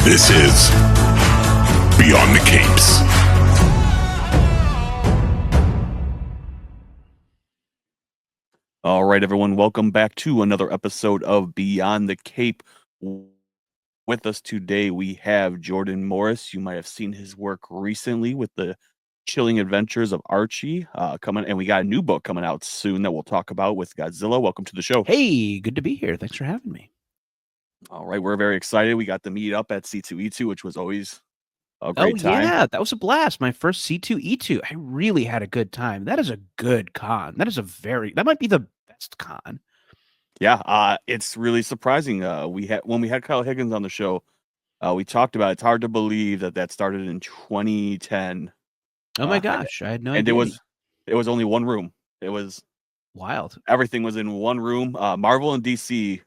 This is Beyond the Capes. All right, everyone, welcome back to another episode of Beyond the Cape. With us today, we have Jordan Morris. You might have seen his work recently with the Chilling Adventures of Archie coming, and we got a new book coming out soon that we'll talk about with Godzilla. Welcome to the show. Hey, good to be here. Thanks for having me. All right, we're very excited. We got to meet up at C2E2, which was always a great time. Yeah, that was a blast. My first C2E2. I really had a good time. That is a good con. That might be the best con. Yeah, it's really surprising. When we had Kyle Higgins on the show, we talked about it's hard to believe that started in 2010. Oh my gosh, I had no and idea. it was only one room. It was wild. Everything was in one room. Marvel and DC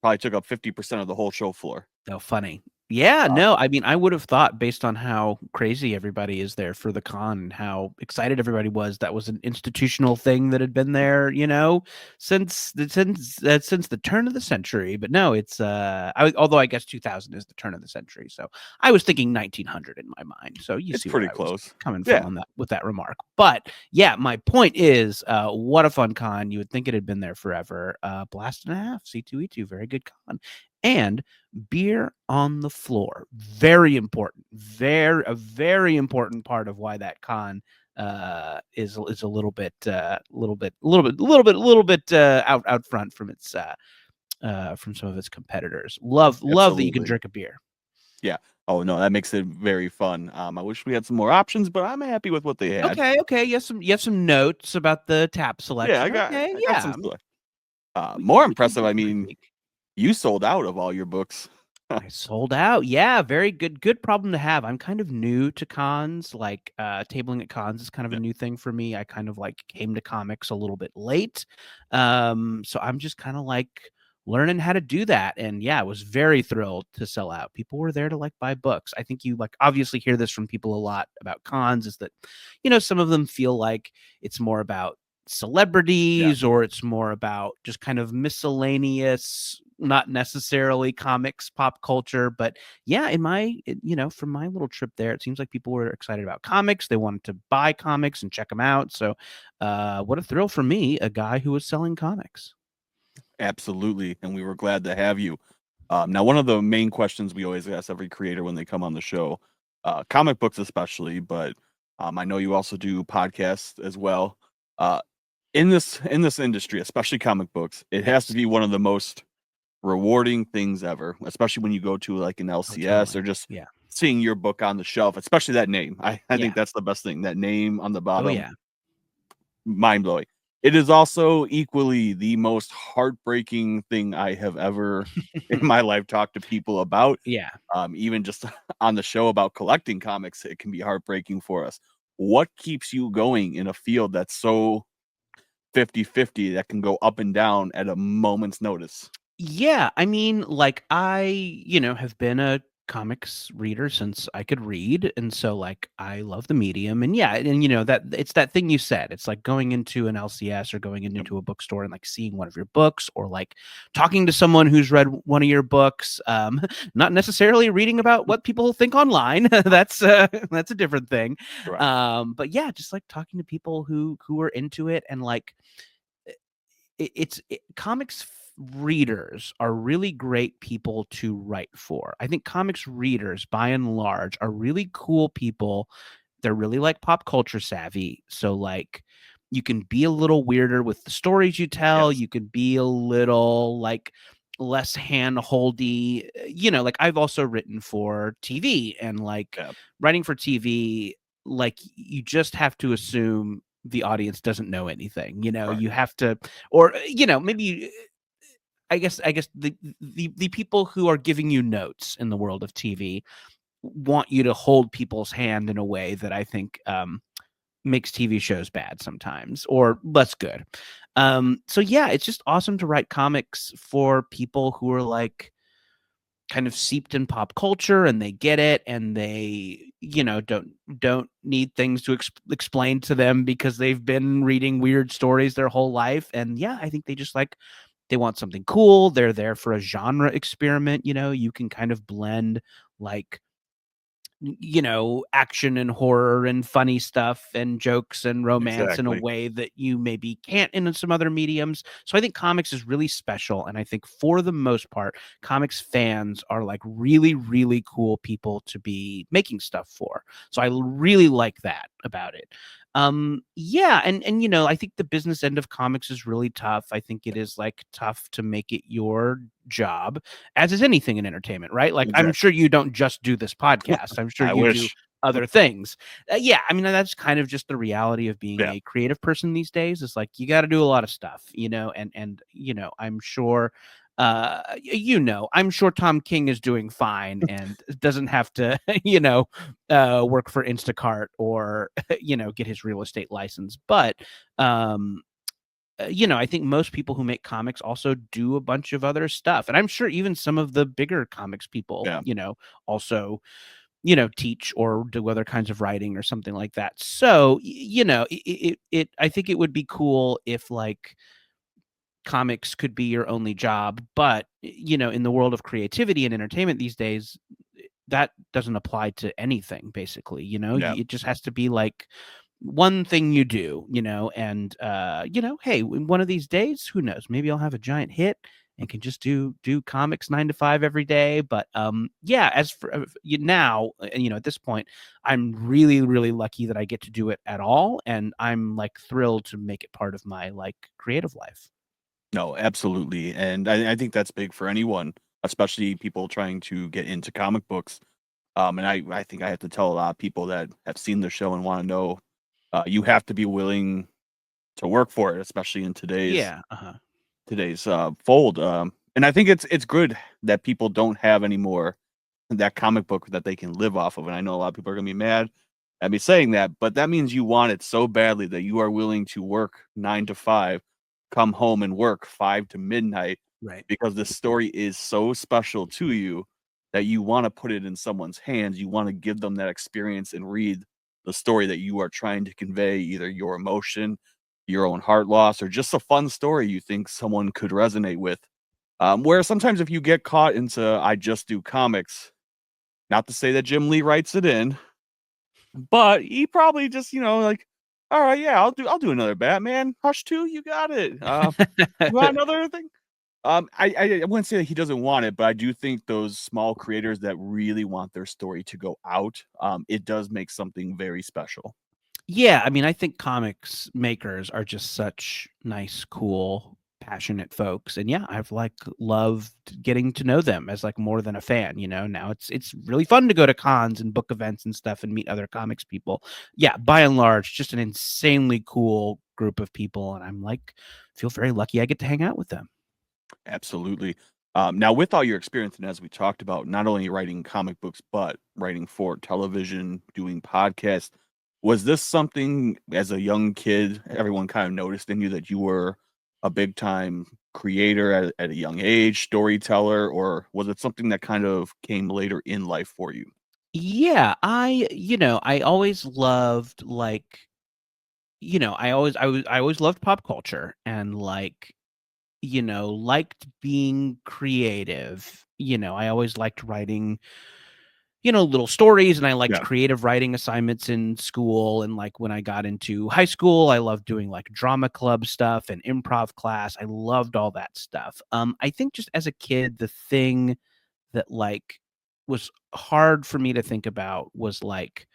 probably took up 50% of the whole show floor. Oh, funny. Yeah, no, I mean, I would have thought based on how crazy everybody is there for the con and how excited everybody was, that was an institutional thing that had been there, since the turn of the century. But no, it's although I guess 2000 is the turn of the century, so I was thinking 1900 in my mind. So it's see pretty where I close was coming from on that with that remark. But yeah, my point is, what a fun con. You would think it had been there forever. Blast and a half, C2E2, very good con. And beer on the floor, very important, a very important part of why that con is a little bit out front from its from some of its competitors. Love that you can drink a beer. Yeah. Oh no, that makes it very fun. I wish we had some more options, but I'm happy with what they had. Okay. You have some notes about the tap selection. Yeah, I got some stuff. More impressive. I mean, you sold out of all your books. I sold out. Yeah, very good problem to have. I'm kind of new to cons. Like tabling at cons is kind of a new thing for me. I kind of came to comics a little bit late. So I'm just kind of learning how to do that. And yeah, I was very thrilled to sell out. People were there to buy books. I think you obviously hear this from people a lot about cons, is that, some of them feel like it's more about celebrities or it's more about just kind of miscellaneous, not necessarily comics, pop culture. But yeah, from my little trip there, it seems like people were excited about comics. They wanted to buy comics and check them out. So what a thrill for me, a guy who was selling comics. Absolutely. And we were glad to have you. Now, one of the main questions we always ask every creator when they come on the show, comic books especially, but I know you also do podcasts as well. In this industry, especially comic books, it has to be one of the most rewarding things ever, especially when you go to an LCS or just seeing your book on the shelf, especially that name. I think that's the best thing. That name on the bottom. Oh yeah. Mind blowing. It is also equally the most heartbreaking thing I have ever in my life talked to people about. Yeah. Even just on the show about collecting comics, it can be heartbreaking for us. What keeps you going in a field that's so 50-50 that can go up and down at a moment's notice? Yeah, I mean, I, have been a comics reader since I could read, and so I love the medium. And yeah, and that it's that thing you said. It's like going into an LCS or going into a bookstore and seeing one of your books, or talking to someone who's read one of your books. Not necessarily reading about what people think online. That's a different thing. But yeah, just talking to people who are into it, and comics readers are really great people to write for. I think comics readers, by and large, are really cool people. They're really pop culture savvy. So you can be a little weirder with the stories you tell. You can be a little less hand-holdy. I've also written for TV, and writing for TV, you just have to assume the audience doesn't know anything. You have to, or maybe I guess the people who are giving you notes in the world of TV want you to hold people's hand in a way that I think makes TV shows bad sometimes, or less good. So yeah, it's just awesome to write comics for people who are kind of seeped in pop culture, and they get it, and they don't need things to explain to them because they've been reading weird stories their whole life. And yeah, I think they just They want something cool. They're there for a genre experiment. You can kind of blend like action and horror and funny stuff and jokes and romance in a Exactly. way that you maybe can't in some other mediums. So I think comics is really special. And I think for the most part, comics fans are like really, really cool people to be making stuff for. So I really like that about it. Yeah, and I think the business end of comics is really tough. I think it is like tough to make it your job, as is anything in entertainment, right? Like I'm Exactly. sure you don't just do this podcast. I'm sure I you do wish. other things. Yeah, I mean that's kind of just the reality of being Yeah. a creative person these days. Is like you got to do a lot of stuff, and I'm sure I'm sure Tom King is doing fine and doesn't have to, work for Instacart or, get his real estate license. But, I think most people who make comics also do a bunch of other stuff. And I'm sure even some of the bigger comics people, Yeah. also, teach or do other kinds of writing or something like that. So, I think it would be cool if like, comics could be your only job, but in the world of creativity and entertainment these days, that doesn't apply to anything basically. Yeah. It just has to be like one thing you do, and hey, one of these days, who knows, maybe I'll have a giant hit and can just do comics 9 to 5 every day. But yeah, as for now, at this point, I'm really, really lucky that I get to do it at all, and I'm like thrilled to make it part of my like creative life. No, absolutely. And I think that's big for anyone, especially people trying to get into comic books. And I think I have to tell a lot of people that have seen the show and want to know, you have to be willing to work for it, especially in Yeah. today's fold. And I think it's good that people don't have anymore that comic book that they can live off of. And I know a lot of people are gonna be mad at me saying that, but that means you want it so badly that you are willing to work 9 to 5, come home and work 5 to midnight Right. because the story is so special to you that you want to put it in someone's hands. You want to give them that experience and read the story that you are trying to convey, either your emotion, your own heart loss, or just a fun story you think someone could resonate with. Where sometimes if you get caught into I just do comics, not to say that Jim Lee writes it in, but he probably just, like, all right, yeah, I'll do another Batman. Hush 2, you got it. You want another thing? I wouldn't say that he doesn't want it, but I do think those small creators that really want their story to go out, it does make something very special. Yeah, I mean, I think comics makers are just such nice, cool, passionate folks, and yeah, I've like loved getting to know them as like more than a fan. Now it's really fun to go to cons and book events and stuff and meet other comics people. Yeah, by and large, just an insanely cool group of people, and I'm like feel very lucky I get to hang out with them. Absolutely. Now, with all your experience, and as we talked about, not only writing comic books, but writing for television, doing podcasts, was this something as a young kid, everyone kind of noticed in you that you were a big time creator at a young age, storyteller, or was it something that kind of came later in life for you? Yeah, I always loved like, I always loved pop culture and like, liked being creative. I always liked writing, little stories, and I liked Yeah. creative writing assignments in school. And like when I got into high school, I loved doing like drama club stuff and improv class. I loved all that stuff. I think just as a kid, the thing that like was hard for me to think about was like,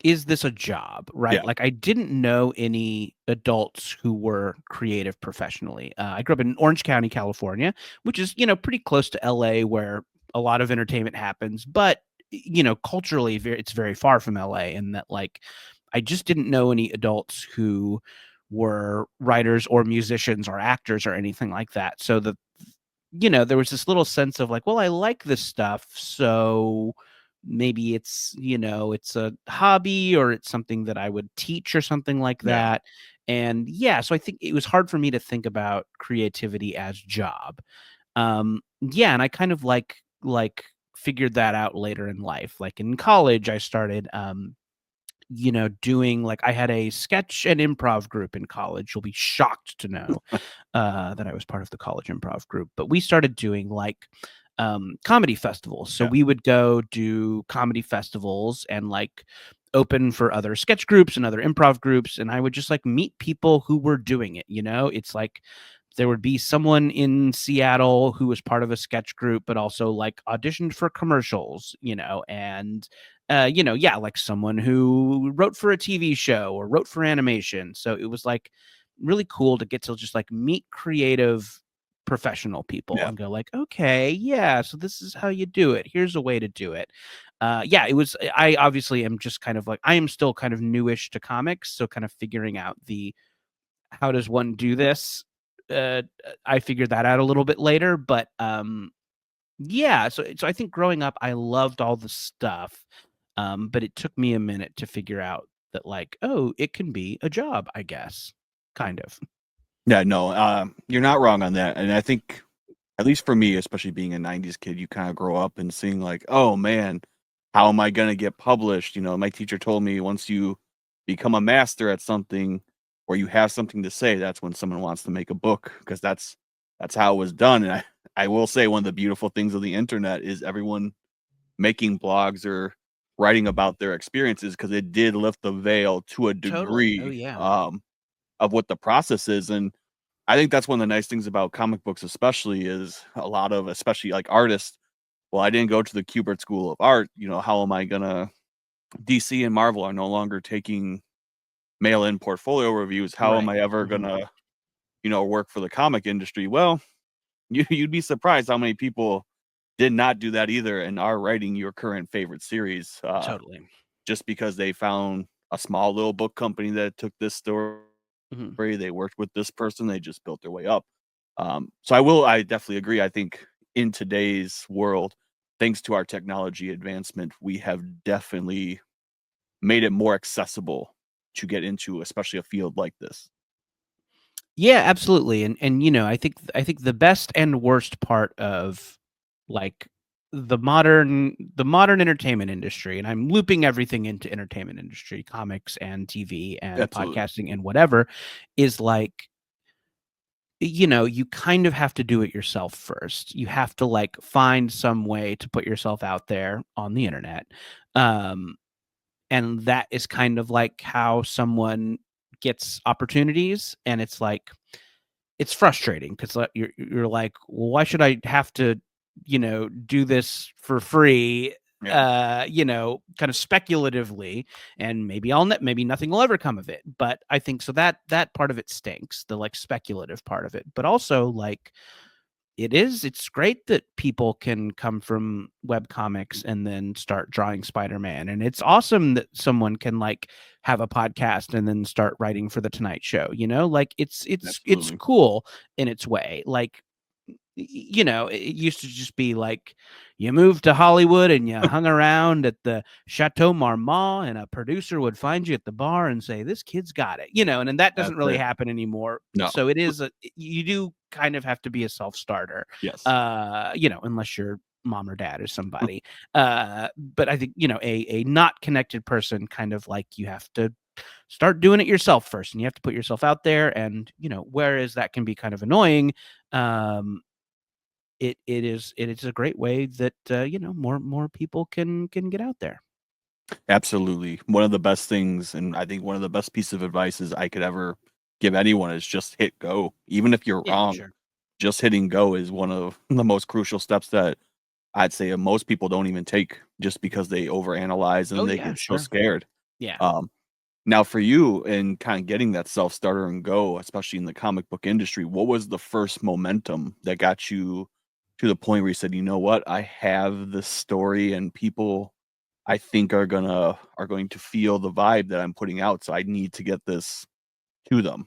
is this a job, right? Yeah. Like, I didn't know any adults who were creative professionally. I grew up in Orange County, California, which is, pretty close to LA where a lot of entertainment happens, but, culturally, it's very far from LA. And that, like, I just didn't know any adults who were writers or musicians or actors or anything like that. So there was this little sense of like, well, I like this stuff, so maybe it's a hobby or it's something that I would teach or something like Yeah. that. And yeah, so I think it was hard for me to think about creativity as job. Yeah, and I kind of like figured that out later in life. Like in college, I started doing like I had a sketch and improv group in college. You'll be shocked to know that I was part of the college improv group. But we started doing like comedy festivals. So Yeah. we would go do comedy festivals and like open for other sketch groups and other improv groups. And I would just like meet people who were doing it. It's like there would be someone in Seattle who was part of a sketch group, but also like auditioned for commercials, and yeah, like someone who wrote for a TV show or wrote for animation. So it was like really cool to get to just like meet creative professional people Yeah. and go like, okay, yeah, so this is how you do it. Here's a way to do it. Yeah, it was. I obviously am just kind of like I am still kind of newish to comics, so kind of figuring out the how does one do this. I figured that out a little bit later, but yeah. So I think growing up, I loved all the stuff, but it took me a minute to figure out that like, oh, it can be a job, I guess, kind of. Yeah, no, you're not wrong on that. And I think, at least for me, especially being a 90s kid, you kind of grow up and seeing like, oh man, how am I going to get published? My teacher told me once you become a master at something or you have something to say, that's when someone wants to make a book, because that's how it was done. And I will say one of the beautiful things of the internet is everyone making blogs or writing about their experiences, because it did lift the veil to a Totally. Oh degree yeah. of what the process is. And I think that's one of the nice things about comic books, especially, is a lot of, especially like artists. Well, I didn't go to the Kubert School of Art. How am I gonna? DC and Marvel are no longer taking mail-in portfolio reviews. How am Right. I ever Mhm. gonna, work for the comic industry? Well, you'd be surprised how many people did not do that either and are writing your current favorite series, Totally. just because they found a small little book company that took this story. Mhm. They worked with this person. They just built their way up. So I definitely agree. I think in today's world, thanks to our technology advancement, we have definitely made it more accessible to get into, especially a field like this. Yeah, absolutely. And I think the best and worst part of like the modern entertainment industry, and I'm looping everything into entertainment industry, comics and TV and Absolutely. podcasting and whatever, is like you kind of have to do it yourself first. You have to like find some way to put yourself out there on the internet. Um and that is kind of like how someone gets opportunities, and it's frustrating because you're like, well, why should I have to, do this for free? Yeah, Kind of speculatively, and maybe nothing will ever come of it. But I think so that part of it stinks, the like speculative part of it. But also like it's great that people can come from web comics and then start drawing Spider-Man, and it's awesome that someone can like have a podcast and then start writing for the Tonight Show, like it's absolutely. cool in its way. Like it used to just be like you moved to Hollywood and you hung around at the Chateau Marmont, and a producer would find you at the bar and say, "This kid's got it," and then that doesn't That's really it. happen anymore. No. So you do kind of have to be a self-starter, Yes. unless your mom or dad or somebody. But I think a not connected person kind of like you have to start doing it yourself first, and you have to put yourself out there. And whereas that can be kind of annoying, um, it is a great way that more people can get out there. Absolutely. One of the best things, and I think one of the best pieces of advices I could ever give anyone, is just hit go. Even if you're Yeah, wrong, sure. just hitting go is one of the most crucial steps that I'd say most people don't even take, just because they overanalyze Oh and they yeah, get so sure. scared. Yeah. Um, Now for you, and kind of getting that self starter and go, especially in the comic book industry, what was the first momentum that got you to the point where you said, you know what, I have this story and people I think are going to feel the vibe that I'm putting out, so I need to get this to them.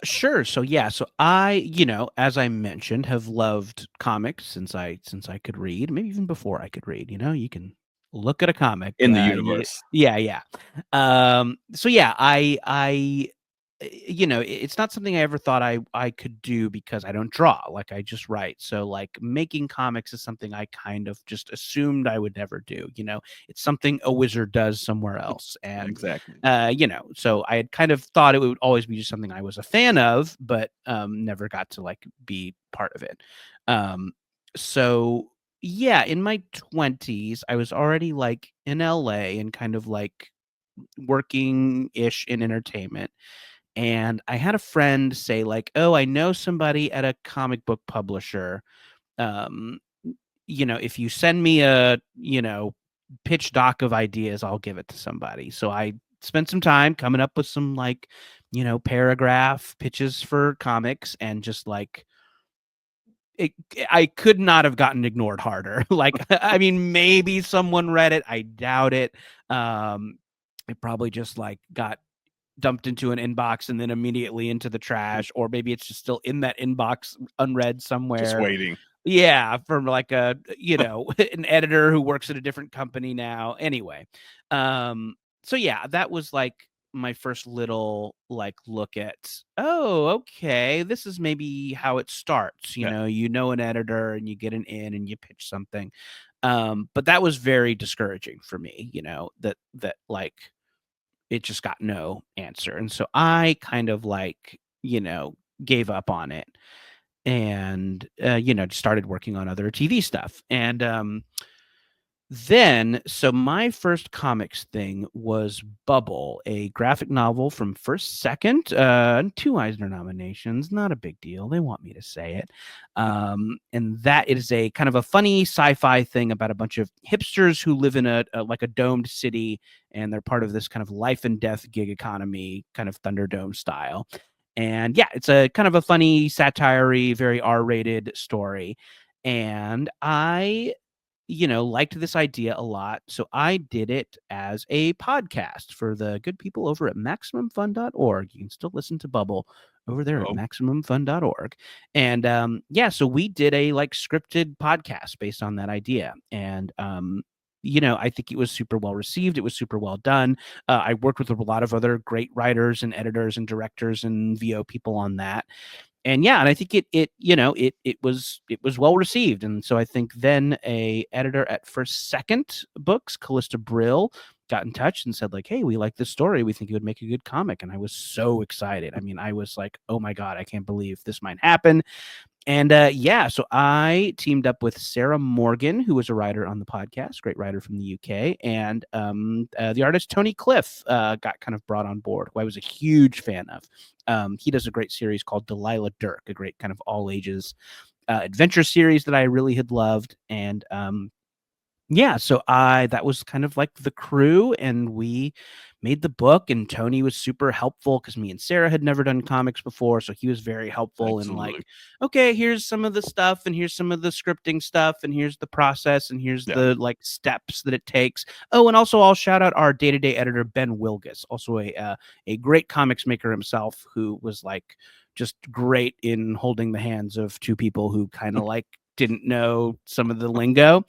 Sure. So yeah, so I, as I mentioned, have loved comics since I could read, maybe even before I could read. You can look at a comic. In the universe. Yeah, yeah. So yeah, I it's not something I ever thought I could do because I don't draw. Like, I just write. So like making comics is something I kind of just assumed I would never do. It's something a wizard does somewhere else. And Exactly. so I had kind of thought it would always be just something I was a fan of, but never got to like be part of it. So yeah, in my 20s, I was already like in LA and kind of like working ish in entertainment. And I had a friend say like, "Oh, I know somebody at a comic book publisher. Um, if you send me a, pitch doc of ideas, I'll give it to somebody." So I spent some time coming up with some like, paragraph pitches for comics, and just like it, I could not have gotten ignored harder. Like, I mean, maybe someone read it. I doubt it. It probably just like got dumped into an inbox and then immediately into the trash, or maybe it's just still in that inbox unread Just somewhere. waiting. Yeah, from like a, an editor who works at a different company now. Anyway, so yeah, that was like my first little like look at, oh, okay, this is maybe how it starts. Yeah. An editor and you get an in and you pitch something. But that was very discouraging for me, that like it just got no answer. And so I kind of like, gave up on it, and just started working on other TV stuff. And then, so my first comics thing was Bubble, a graphic novel from First Second, and 2 Eisner nominations. Not a big deal. They want me to say it. And that is a kind of a funny sci-fi thing about a bunch of hipsters who live in a like a domed city, and they're part of this kind of life and death gig economy, kind of Thunderdome style. And yeah, it's a kind of a funny satire-y, very R-rated story. And I liked this idea a lot. So I did it as a podcast for the good people over at MaximumFun.org. You can still listen to Bubble over there at Oh, MaximumFun.org. And yeah, so we did a like scripted podcast based on that idea. And I think it was super well received. It was super well done. I worked with a lot of other great writers and editors and directors and VO people on that. And yeah, and I think it was well received. And so I think then a editor at First Second Books, Callista Brill, got in touch and said like, "Hey, we like this story. We think it would make a good comic." And I was so excited. I mean, I was like, "Oh my God, I can't believe this might happen." And yeah, so I teamed up with Sarah Morgan, who was a writer on the podcast, great writer from the UK, and the artist Tony Cliff got kind of brought on board, who I was a huge fan of. He does a great series called Delilah Dirk, a great kind of all ages adventure series that I really had loved. And yeah, so that was kind of like the crew, and we made the book. And Tony was super helpful because me and Sarah had never done comics before, so he was very helpful in like, absolutely. okay, here's some of the stuff, and here's some of the scripting stuff, and here's the process, and here's Yeah. the like steps that it takes. Oh, and also I'll shout out our day-to-day editor Ben Wilgus, also a great comics maker himself, who was like just great in holding the hands of two people who kind of like didn't know some of the lingo.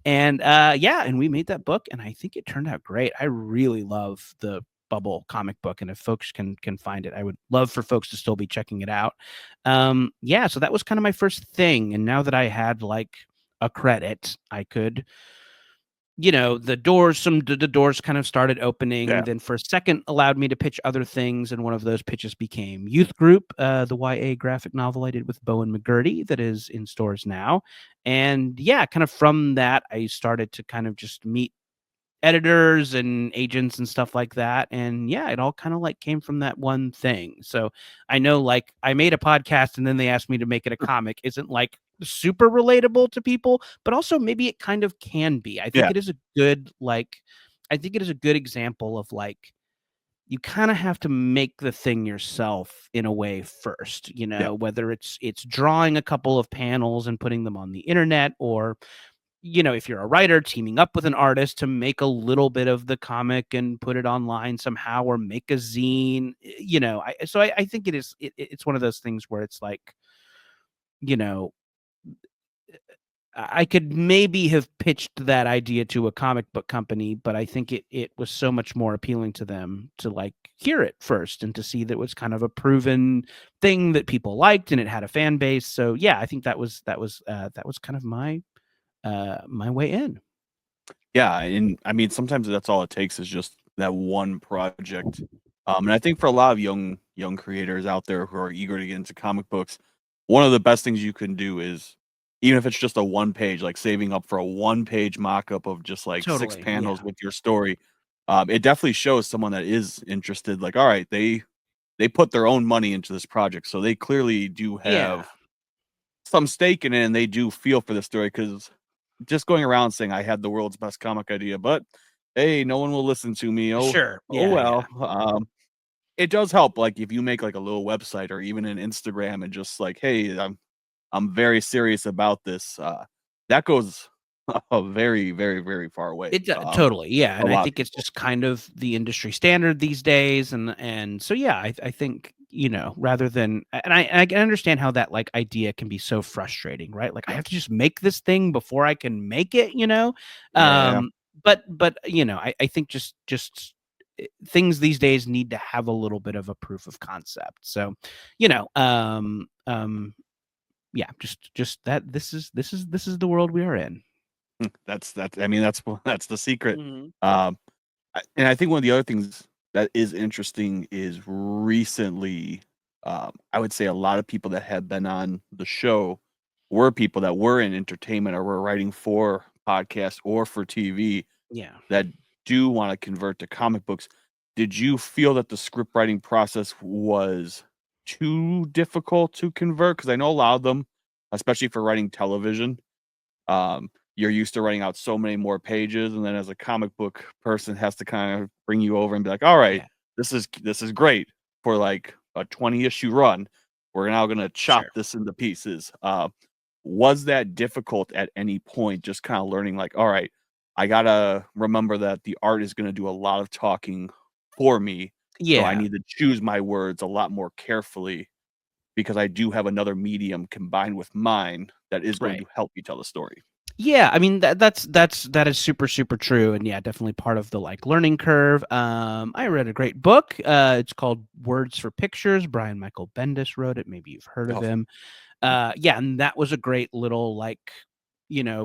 And yeah, and we made that book, and I think it turned out great. I really love the Bubble comic book, and if folks can find it, I would love for folks to still be checking it out. Yeah, so that was kind of my first thing. And now that I had like a credit, I could, the doors kind of started opening. Yeah. Then First Second allowed me to pitch other things, and one of those pitches became Youth Group, the YA graphic novel I did with Bowen McGurty that is in stores now. And yeah, kind of from that, I started to kind of just meet editors and agents and stuff like that. And yeah, it all kind of like came from that one thing. So I know like I made a podcast and then they asked me to make it a comic isn't like super relatable to people, but also maybe it kind of can be. I think Yeah. it is a good like I think it is a good example of like you kind of have to make the thing yourself in a way first, Yeah. whether it's drawing a couple of panels and putting them on the internet, or if you're a writer, teaming up with an artist to make a little bit of the comic and put it online somehow, or make a zine. I think it's one of those things where it's like, you know, I could maybe have pitched that idea to a comic book company, but I think it was so much more appealing to them to like hear it first and to see that it was kind of a proven thing that people liked and it had a fan base. So yeah, I think that was kind of my my way in. Yeah, and I mean, sometimes that's all it takes is just that one project. And I think for a lot of young creators out there who are eager to get into comic books, one of the best things you can do is, even if it's just a one page, like saving up for a one-page mock-up of just like 6 Totally. panels Yeah. with your story, it definitely shows someone that is interested. Like, all right, they put their own money into this project, so they clearly do Yeah. have some stake in it, and they do feel for the story. Because just going around saying I had the world's best comic idea, but hey, no one will listen to me. Sure. Oh Yeah. Yeah. well. It does help, like if you make like a little website or even an Instagram and just like, hey, I'm very serious about this. That goes a very, very, very far away. Totally, yeah, A and I lot of think it's people. just kind of the industry standard these days, and so yeah, I think rather than and I can understand how that like idea can be so frustrating, right? Like I have to just make this thing before I can make it. Yeah, But I think things these days need to have a little bit of a proof of concept. So, you know, yeah, just that this is the world we are in. that's. I mean, that's that's the secret. Mhm. Um, and I think one of the other things that is interesting is recently, I would say a lot of people that have been on the show were people that were in entertainment or were writing for podcasts or for TV Yeah. that do want to convert to comic books. Did you feel that the script writing process was too difficult to convert? Because I know a lot of them, especially for writing television, you're used to writing out so many more pages, and then as a comic book person has to kind of bring you over and be like, all right, Yeah. this is great for like a 20 issue run. We're now going to chop Sure. this into pieces. Was that difficult at any point? Just kind of learning like, all right, I gotta remember that the art is going to do a lot of talking for me, so I Yeah. need to choose my words a lot more carefully because I do have another medium combined with mine that is going Right. to help me tell the story. Yeah, I mean that is super super true, and yeah, definitely part of the like learning curve. I read a great book. It's called Words for Pictures. Brian Michael Bendis wrote it. Maybe you've heard of Oh, him. Yeah, and that was a great little like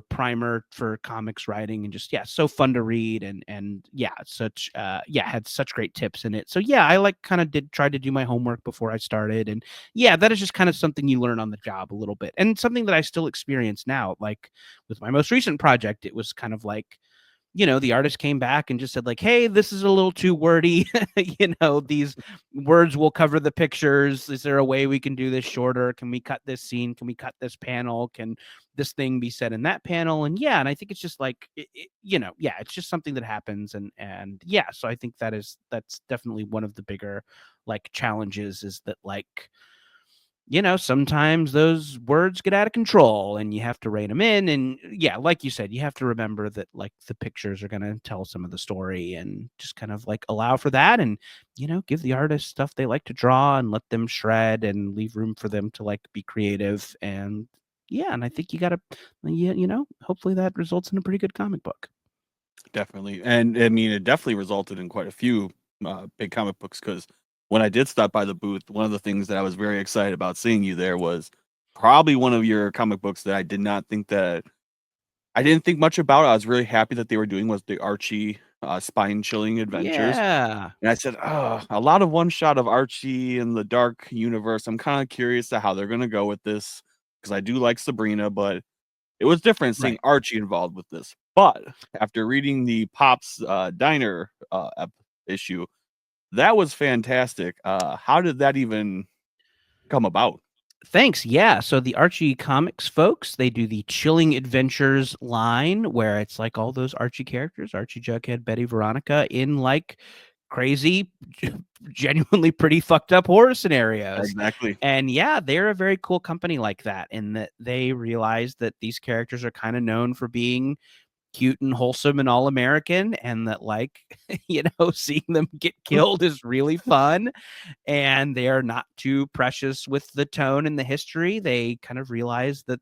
primer for comics writing, and just yeah, so fun to read, and yeah, such yeah, had such great tips in it. So yeah, I like kind of did try to do my homework before I started, and yeah, that is just kind of something you learn on the job a little bit, and something that I still experience now. Like with my most recent project, it was kind of like the artist came back and just said like, "Hey, this is a little too wordy. These words will cover the pictures. Is there a way we can do this shorter? Can we cut this scene? Can we cut this panel? Can this thing be said in that panel?" And yeah, and I think it's just like, yeah, it's just something that happens, and yeah, so I think that's definitely one of the bigger like challenges is that like sometimes those words get out of control and you have to rein them in. And yeah, like you said, you have to remember that like the pictures are going to tell some of the story and just kind of like allow for that and, give the artist stuff they like to draw and let them shred and leave room for them to like be creative. And yeah, and I think you got to, hopefully that results in a pretty good comic book. definitely. And I mean, it definitely resulted in quite a few big comic books because when I did stop by the booth, one of the things that I was very excited about seeing you there was probably one of your comic books that I didn't think much about. I was really happy that they were doing was the Archie spine chilling adventures. Yeah. And I said, oh, a lot of one shot of Archie in the dark universe. I'm kind of curious to how they're going to go with this because I do like Sabrina, but it was different seeing Right. Archie involved with this. But after reading the Pops Diner issue, that was fantastic. How did that even come about? Thanks. Yeah. So the Archie comics folks, they do the Chilling Adventures line where it's like all those Archie characters, Archie, Jughead, Betty, Veronica, in like crazy, genuinely pretty fucked up horror scenarios. Exactly. And yeah, they're a very cool company like that in that they realize that these characters are kind of known for being cute and wholesome and all American, and that like, seeing them get killed is really fun, and they are not too precious with the tone and the history. They kind of realize that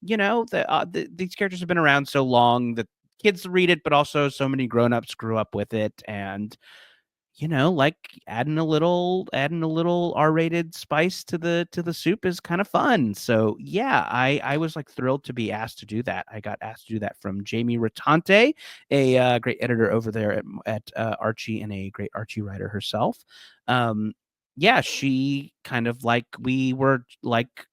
these characters have been around so long that kids read it, but also so many grown-ups grew up with it, and like adding a little R-rated spice to the soup is kind of fun. So yeah, I was like thrilled to be asked to do that. I got asked to do that from Jamie Ratante, a great editor over there at Archie and a great Archie writer herself. Yeah, she kind of like we were like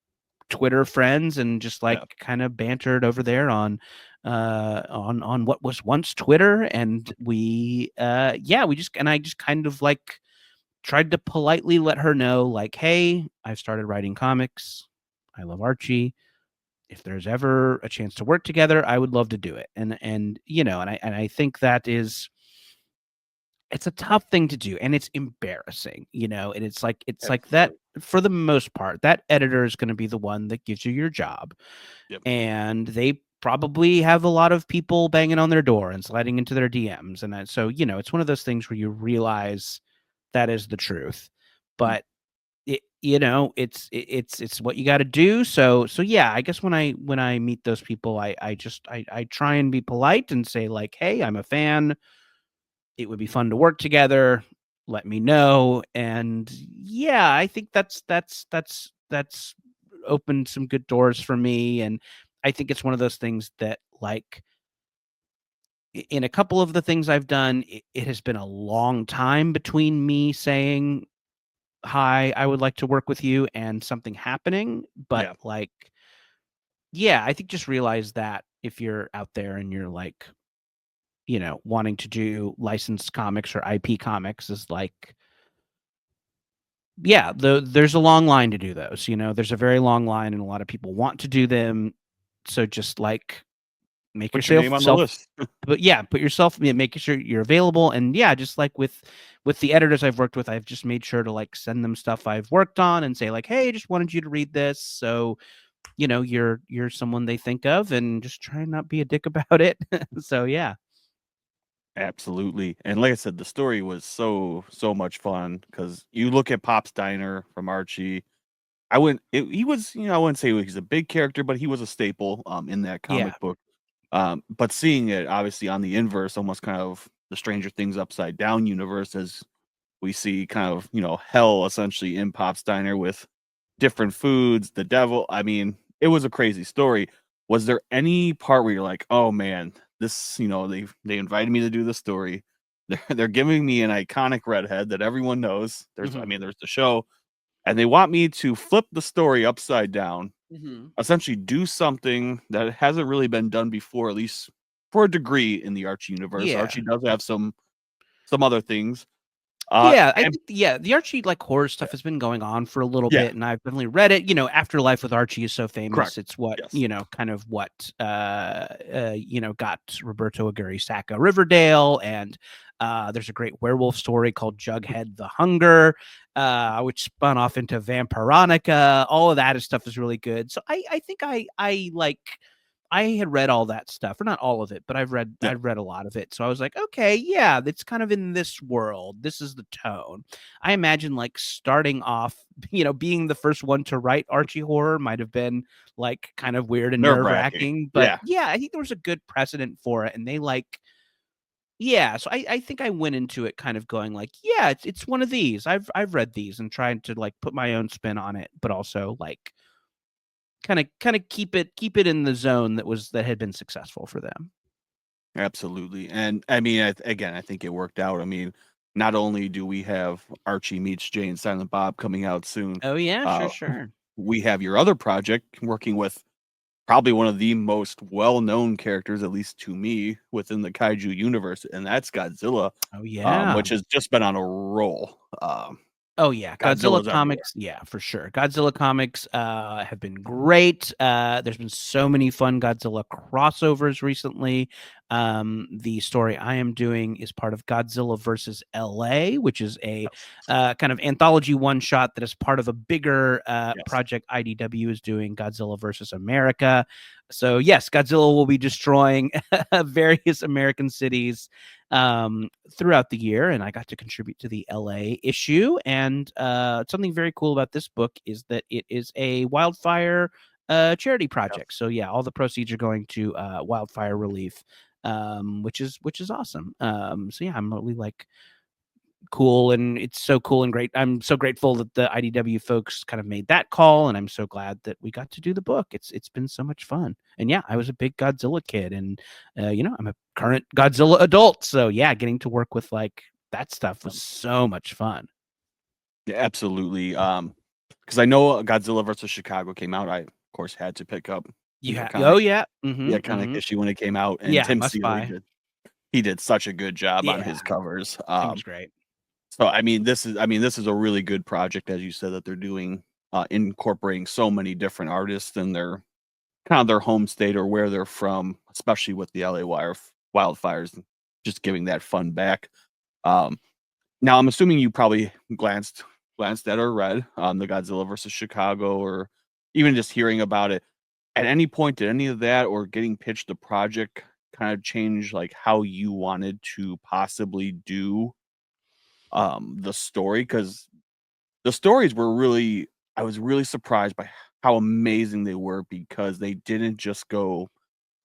Twitter friends and just like kind of bantered over there on what was once Twitter, and I just kind of like tried to politely let her know, like, hey, I've started writing comics. I love Archie. If there's ever a chance to work together, I would love to do it. And I think that is it's a tough thing to do, and it's embarrassing, and it's like that for the most part. That editor is going to be the one that gives you your job. Yep. And they probably have a lot of people banging on their door and sliding into their DMs. And so, it's one of those things where you realize that is the truth. But it's what you got to do. So yeah, I guess when I meet those people, I try and be polite and say like, hey, I'm a fan. It would be fun to work together. Let me know. And yeah, I think that's opened some good doors for me. And I think it's one of those things that, like, in a couple of the things I've done, it has been a long time between me saying, hi, I would like to work with you, and something happening. But like, yeah, I think just realize that if you're out there and you're like, wanting to do licensed comics or IP comics, is like, yeah, there's a long line to do those. There's a very long line, and a lot of people want to do them. So just like Put your name on the list. But yeah, make sure you're available. And yeah, just like with the editors I've worked with, I've just made sure to like send them stuff I've worked on and say like, hey, just wanted you to read this. So, you're someone they think of, and just try and not be a dick about it. So yeah. Absolutely. And like I said, the story was so much fun because you look at Pop's Diner from Archie. He was, I wouldn't say he's a big character, but he was a staple in that comic book. But seeing it obviously on the inverse, almost kind of the Stranger Things upside down universe, as we see kind of, hell essentially in Pop's Diner with different foods, the devil. I mean, it was a crazy story. Was there any part where you're like, oh man, this, they invited me to do the story. They're giving me an iconic redhead that everyone knows. There's the show, and they want me to flip the story upside down, essentially do something that hasn't really been done before, at least for a degree in the Archie universe. Yeah. Archie does have some other things. I think the Archie like horror stuff has been going on for a little bit, and I've definitely read it. Afterlife with Archie is so famous. Correct. It's what kind of what got Roberto Aguirre Sacco Riverdale, and there's a great werewolf story called Jughead the Hunger, which spun off into Vampironica. All of that stuff is really good. So I think I like. I had read all that stuff, or not all of it, but I've read a lot of it. So I was like, okay, yeah, it's kind of in this world. This is the tone. I imagine like starting off, being the first one to write Archie horror might have been like kind of weird and nerve-wracking. But yeah, I think there was a good precedent for it. And they like, yeah, so I think I went into it kind of going like, yeah, it's one of these. I've read these and trying to like put my own spin on it, but also like kind of keep it in the zone that had been successful for them. Absolutely. And I mean, I think it worked out. I mean, not only do we have Archie meets Jay and Silent Bob coming out soon. Oh yeah, sure. We have your other project working with probably one of the most well-known characters, at least to me, within the kaiju universe, and that's Godzilla. Oh yeah. Which has just been on a roll. Oh yeah, Godzilla comics, yeah, for sure. Godzilla comics have been great. There's been so many fun Godzilla crossovers recently. The story I am doing is part of Godzilla versus LA, which is a kind of anthology one shot that is part of a bigger project IDW is doing, Godzilla versus America. So yes, Godzilla will be destroying various American cities throughout the year, and I got to contribute to the LA issue. And something very cool about this book is that it is a wildfire charity project. So yeah, all the proceeds are going to wildfire relief, which is awesome. So yeah, I'm really like cool, and it's so cool and great. I'm so grateful that the IDW folks kind of made that call, and I'm so glad that we got to do the book. It's been so much fun. And yeah, I was a big Godzilla kid, and I'm a current Godzilla adult, so yeah, getting to work with like that stuff was so much fun. Yeah, absolutely. Because I know Godzilla versus Chicago came out. I of course had to pick up the comic, Yeah. comic issue when it came out, and Yeah, Tim must Seeley buy. he did such a good job on Yeah, his covers. I think it's great. So this is a really good project, as you said, that they're doing, incorporating so many different artists in their kind of their home state or where they're from, especially with the LA wildfires, and just giving that fun back. Um, Now I'm assuming you probably glanced at or read the Godzilla versus Chicago, or even just hearing about it. At any point, did any of that or getting pitched the project kind of change like how you wanted to possibly do the story? Because the stories were really, I was really surprised by how amazing they were, because they didn't just go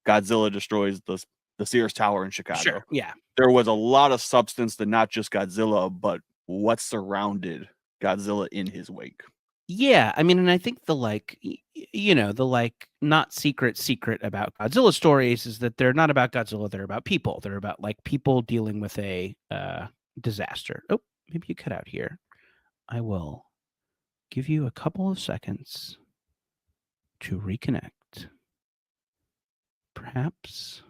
Godzilla destroys the Sears Tower in Chicago. Sure. Yeah. There was a lot of substance to not just Godzilla, but what surrounded Godzilla in his wake. Yeah, I mean, and I think the like, the like not secret about Godzilla stories is that they're not about Godzilla. They're about people. They're about like people dealing with a disaster. Oh, maybe you cut out here. I will give you a couple of seconds to reconnect. Perhaps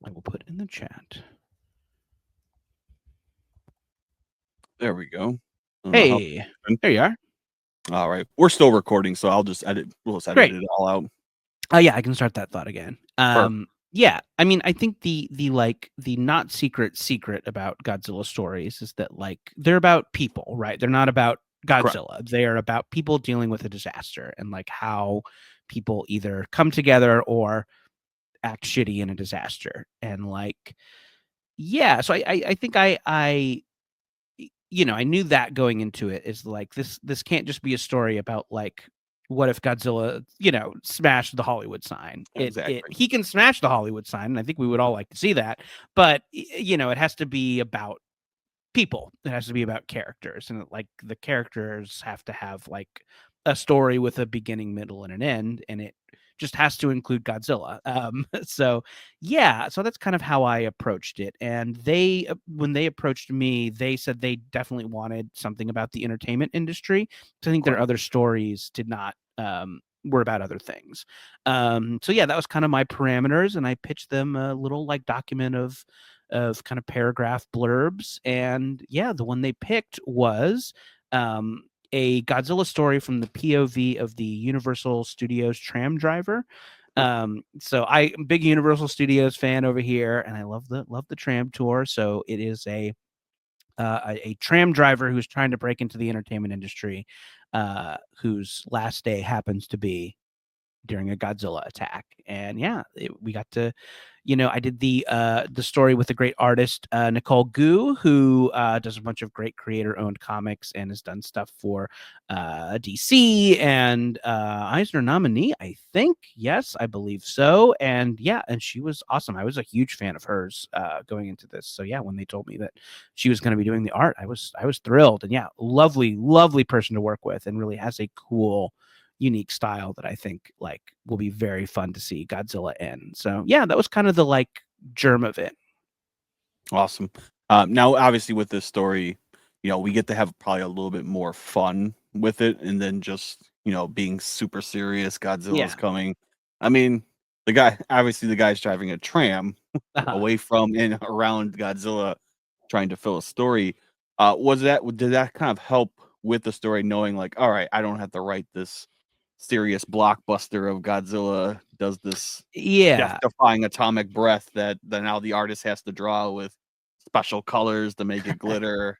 I will put in the chat. There we go. I don't know how- Hey, there you are. All right. We're still recording, so we'll just edit Great. it all out. Yeah, I can start that thought again. Yeah, I mean, I think the like the not secret about Godzilla stories is that like they're about people, right? They're not about Godzilla. They are about people dealing with a disaster and like how people either come together or act shitty in a disaster. And like, yeah, so I think I I knew that going into it is like this can't just be a story about like what if Godzilla, smashed the Hollywood sign. Exactly. He can smash the Hollywood sign, and I think we would all like to see that. But it has to be about people. It has to be about characters, and like the characters have to have like a story with a beginning, middle, and an end, and it just has to include Godzilla. So yeah, so that's kind of how I approached it. And they, when they approached me, they said they definitely wanted something about the entertainment industry. So I think their other stories did not were about other things. So yeah, that was kind of my parameters, and I pitched them a little like document of kind of paragraph blurbs. And yeah, the one they picked was a Godzilla story from the POV of the Universal Studios tram driver. So I'm a big Universal Studios fan over here, and I love the tram tour. So it is a tram driver who's trying to break into the entertainment industry, whose last day happens to be during a Godzilla attack. And yeah, we got to, I did the story with a great artist, Nicole Gu, who does a bunch of great creator-owned comics and has done stuff for DC and Eisner nominee, I think. Yes, I believe so. And yeah, and she was awesome. I was a huge fan of hers going into this. So yeah, when they told me that she was going to be doing the art, I was thrilled. And yeah, lovely person to work with, and really has a cool, unique style that I think like will be very fun to see Godzilla in. So yeah, that was kind of the like germ of it. Awesome. Now, obviously, with this story, we get to have probably a little bit more fun with it, and then just being super serious. Godzilla's coming. I mean, the guy's driving a tram away from and around Godzilla, trying to fill a story. Did that kind of help with the story, knowing like, all right, I don't have to write this serious blockbuster of Godzilla does this death-defying atomic breath that now the artist has to draw with special colors to make it glitter.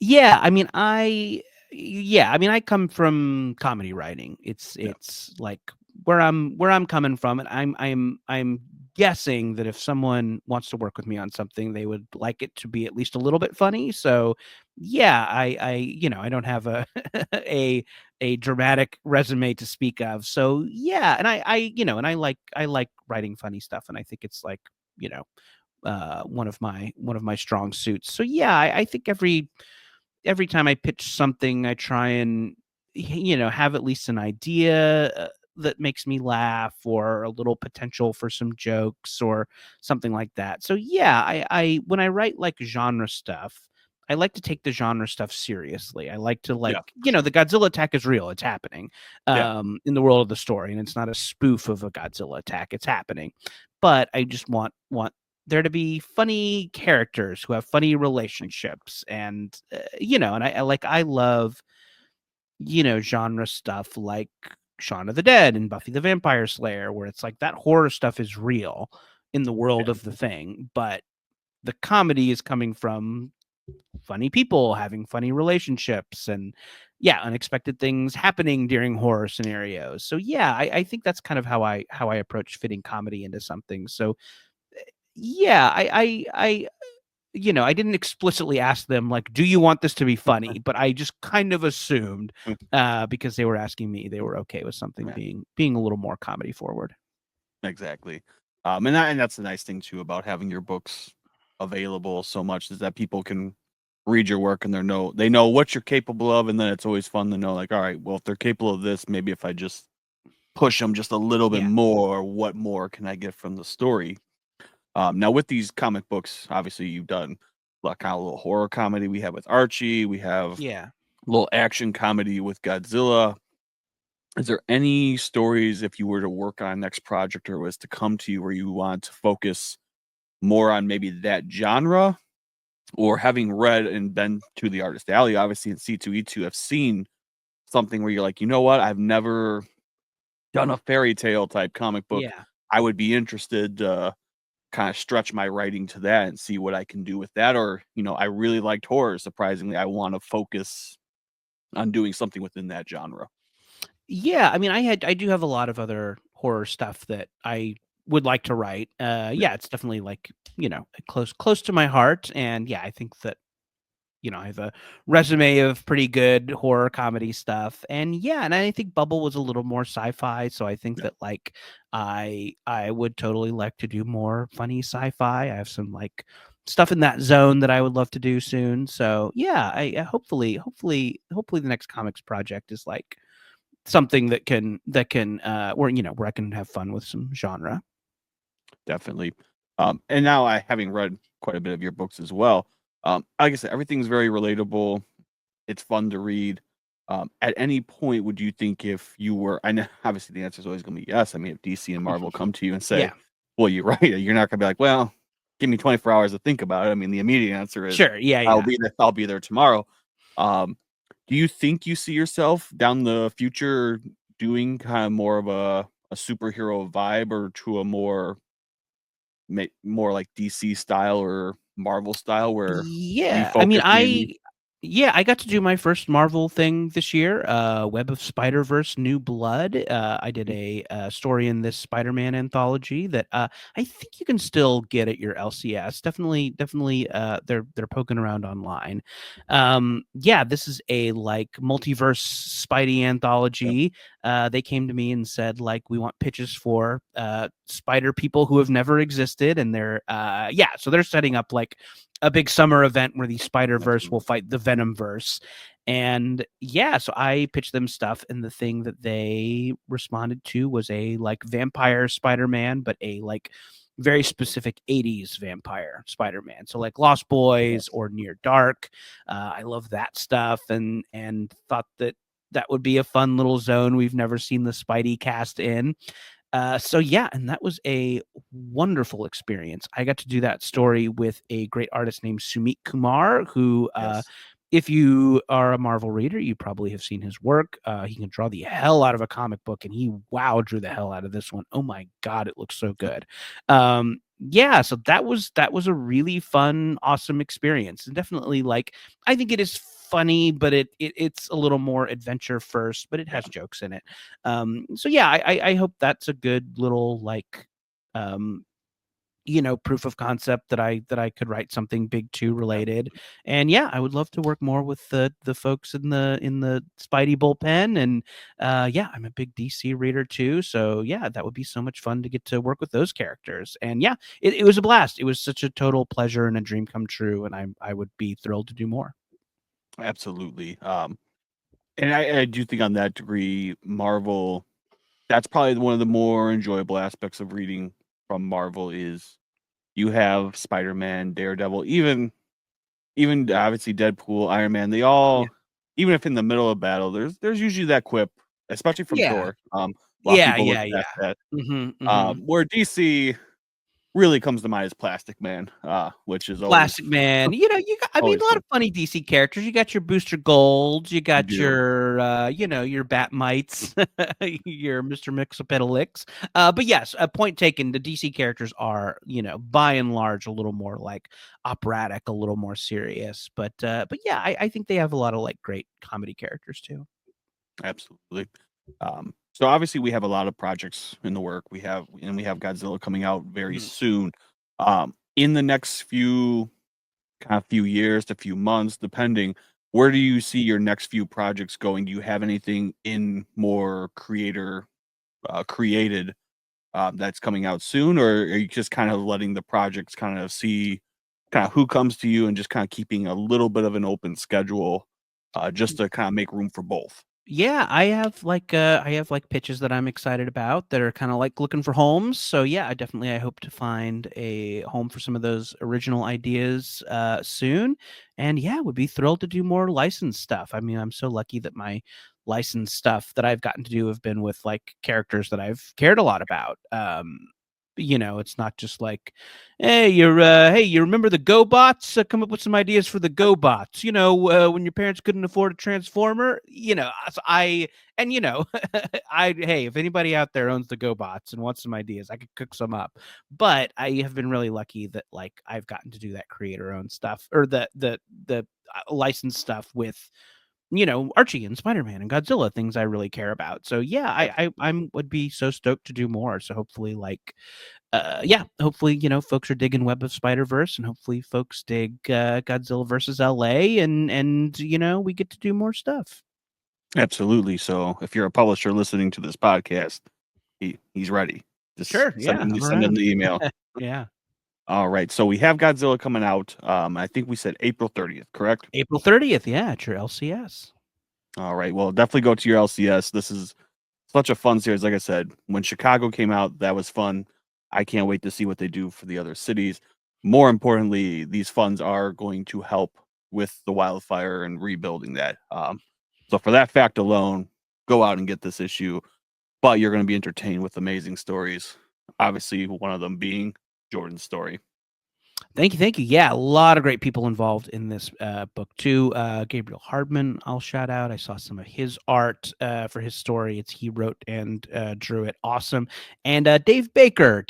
Yeah, I mean, I come from comedy writing. It's like where I'm coming from, and I'm guessing that if someone wants to work with me on something, they would like it to be at least a little bit funny. So yeah, I don't have a a dramatic resume to speak of. So yeah, and I like writing funny stuff, and I think it's like, you know, one of my strong suits. So yeah, I think every time I pitch something, I try and have at least an idea that makes me laugh, or a little potential for some jokes or something like that. So yeah, I when I write like genre stuff, I like to take the genre stuff seriously. I like to Yeah, for the sure. Godzilla attack is real. It's happening Yeah, in the world of the story, and it's not a spoof of a Godzilla attack. It's happening. But I just want there to be funny characters who have funny relationships, and and I love genre stuff like Shaun of the Dead and Buffy the Vampire Slayer, where it's like that horror stuff is real in the world yeah, of the thing, but the comedy is coming from funny people having funny relationships, and yeah, unexpected things happening during horror scenarios. So yeah, I think that's kind of how I approach fitting comedy into something. So yeah, I didn't explicitly ask them like, "Do you want this to be funny?" But I just kind of assumed, because they were asking me, they were okay with something yeah, being a little more comedy forward. exactly. And that's the nice thing too about having your books available so much, is that people can read your work and they know what you're capable of, and then it's always fun to know, like, all right, well, if they're capable of this, maybe if I just push them just a little bit Yeah, more, what more can I get from the story? Now with these comic books, obviously you've done like kind of a little horror comedy. We have with Archie. We have yeah. a little action comedy with Godzilla. Is there any stories, if you were to work on a next project or was to come to you, where you want to focus more on maybe that genre, or having read and been to the artist alley, obviously in C2E2, have seen something where you're like, you know what, I've never done a fairy tale type comic book. Yeah. I would be interested to kind of stretch my writing to that and see what I can do with that. Or, I really liked horror. Surprisingly, I want to focus on doing something within that genre. Yeah, I mean, I do have a lot of other horror stuff that I would like to write. Yeah. Yeah, it's definitely like, close to my heart, and yeah, I think that I have a resume of pretty good horror comedy stuff. And yeah, and I think Bubble was a little more sci-fi, so I think Yeah. that like I would totally like to do more funny sci-fi. I have some like stuff in that zone that I would love to do soon. So yeah, I hopefully the next comics project is like something that can where I can have fun with some genre. Definitely. And now having read quite a bit of your books as well, like I said, everything's very relatable. It's fun to read. At any point, would you think, if you were, I know obviously the answer is always going to be yes. I mean, if DC and Marvel come to you and say, Yeah. well, you're right, you're not going to be like, well, give me 24 hours to think about it. I mean, the immediate answer is, Sure. Yeah, yeah. I'll be there tomorrow. Um, do you think you see yourself down the future doing kind of more of a superhero vibe, or to a more like DC style or Marvel style, where you Yeah, I mean, focus mainly? I got to do my first Marvel thing this year, Web of Spider-Verse: New Blood. I did a story in this Spider-Man anthology that I think you can still get at your LCS. Definitely, they're poking around online. Yeah, this is a like multiverse Spidey Yeah, anthology. They came to me and said like, we want pitches for spider people who have never existed, and so they're setting up like a big summer event where the Spider that's Verse will fight the Venom Verse. And yeah, so I pitched them stuff, and the thing that they responded to was a like vampire Spider-Man, but a like very specific 80s vampire Spider-Man. So like Lost Boys or Near Dark. I love that stuff, and thought that that would be a fun little zone we've never seen the Spidey cast in. So yeah, and that was a wonderful experience. I got to do that story with a great artist named Sumit Kumar, who, yes. if you are a Marvel reader, you probably have seen his work. He can draw the hell out of a comic book, and he drew the hell out of this one. Oh my god, it looks so good. Yeah, so that was a really fun, awesome experience, and definitely like I think it is funny, but it's a little more adventure first, but it Yeah. has jokes in it. So yeah, I hope that's a good little like um proof of concept that I could write something Big Two related. And yeah, I would love to work more with the folks in the Spidey bullpen. And yeah, I'm a big DC reader too, so yeah, that would be so much fun to get to work with those characters. And yeah, it was a blast. It was such a total pleasure and a dream come true, and I would be thrilled to do more. Absolutely. And I do think on that degree, Marvel, that's probably one of the more enjoyable aspects of reading from Marvel is you have Spider-Man, Daredevil, even obviously Deadpool, Iron Man, they Yeah. all, even if in the middle of battle, there's usually that quip, especially from Yeah. Thor. A lot of Yeah, people look yeah, past yeah. that. Mhm, mhm. Where DC really comes to mind is Plastic Man, which is always Plastic Man. I mean, always a lot fun. of funny DC characters. You got your Booster Golds, you You got do. your Batmites, your Mr. Mixopetalix. But yes, a point taken. The DC characters are, by and large, a little more like operatic, a little more serious. But yeah, I think they have a lot of like great comedy characters too. Absolutely. So obviously we have a lot of projects in the work. We have Godzilla coming out very Mhm. soon. In the next few years to few months, depending, where do you see your next few projects going? Do you have anything in more created that's coming out soon, or are you just kind of letting the projects kind of see kind of who comes to you and just kind of keeping a little bit of an open schedule just to kind of make room for both? Yeah, I have like pitches that I'm excited about that are kind of like looking for homes. So yeah, I hope to find a home for some of those original ideas soon. And yeah, would be thrilled to do more licensed stuff. I mean, I'm so lucky that my licensed stuff that I've gotten to do have been with like characters that I've cared a lot about. It's not just like, hey, you remember the GoBots? Come up with some ideas for the GoBots. When your parents couldn't afford a transformer. So and hey, if anybody out there owns the GoBots and wants some ideas, I could cook some up. But I have been really lucky that like I've gotten to do that creator-owned stuff or the licensed stuff with Archie and Spider-Man and Godzilla, things I really care about. So yeah, I'm would be so stoked to do more. So hopefully, like, yeah, hopefully, folks are digging Web of Spider-Verse, and hopefully, folks dig Godzilla versus LA, and we get to do more stuff. Absolutely. So if you're a publisher listening to this podcast, he's ready. Just Sure, yeah, I'm send him around. the email. Yeah, All right. So we have Godzilla coming out. I think we said April 30th, correct? April 30th. Yeah, at your LCS. All right. Well, definitely go to your LCS. This is such a fun series. Like I said, when Chicago came out, that was fun. I can't wait to see what they do for the other cities. More importantly, these funds are going to help with the wildfire and rebuilding that. So for that fact alone, go out and get this issue. But you're going to be entertained with amazing stories. Obviously, one of them being Jordan's story. Thank you, thank you. Yeah, a lot of great people involved in this book too. Gabriel Hardman, I'll shout out. I saw some of his art for his story. He wrote and drew it. Awesome. And Dave Baker,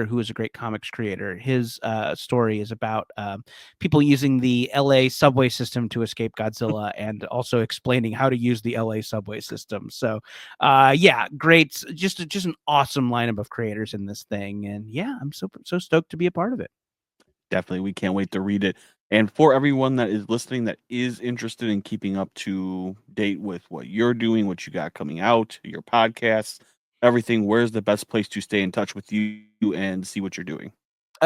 who is a great comics creator. His story is about people using the LA subway system to escape Godzilla, and also explaining how to use the LA subway system. So, yeah, great. Just an awesome lineup of creators in this thing, and yeah, I'm so stoked to be a part of it. Definitely, we can't wait to read it. And for everyone that is listening that is interested in keeping up to date with what you're doing, what you got coming out, your podcasts, everything, where's the best place to stay in touch with you and see what you're doing?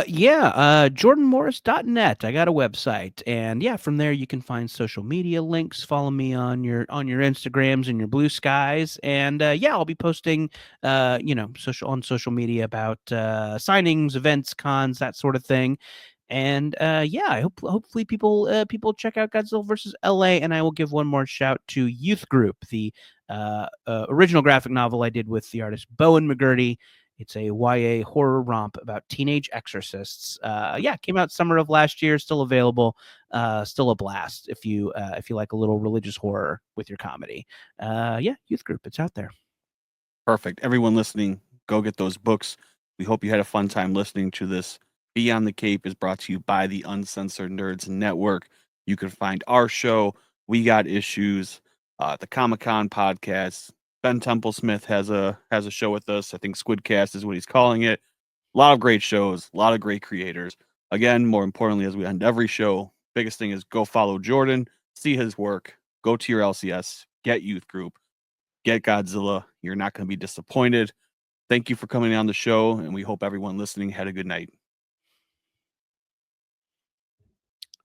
Yeah, jordanmorris.net. I got a website. And yeah, from there you can find social media links. Follow me on your Instagrams and your blue skies. And yeah, I'll be posting social media about signings, events, cons, that sort of thing. And yeah, I hopefully people check out Godzilla versus LA. And I will give one more shout to Youth Group, the original graphic novel I did with the artist Bowen McGurty. It's a YA horror romp about teenage exorcists. Yeah, came out summer of last year. Still available. Still a blast if you like a little religious horror with your comedy. Yeah, Youth Group. It's out there. Perfect. Everyone listening, go get those books. We hope you had a fun time listening to this. Beyond the Cape is brought to you by the Uncensored Nerds Network. You can find our show, We Got Issues, the Comic Con podcast. Ben Temple Smith has a show with us. I think Squidcast is what he's calling it. A lot of great shows, a lot of great creators. Again, more importantly, as we end every show, biggest thing is go follow Jordan, see his work, go to your LCS, get youth group, get Godzilla. You're not going to be disappointed. Thank you for coming on the show, and we hope everyone listening had a good night.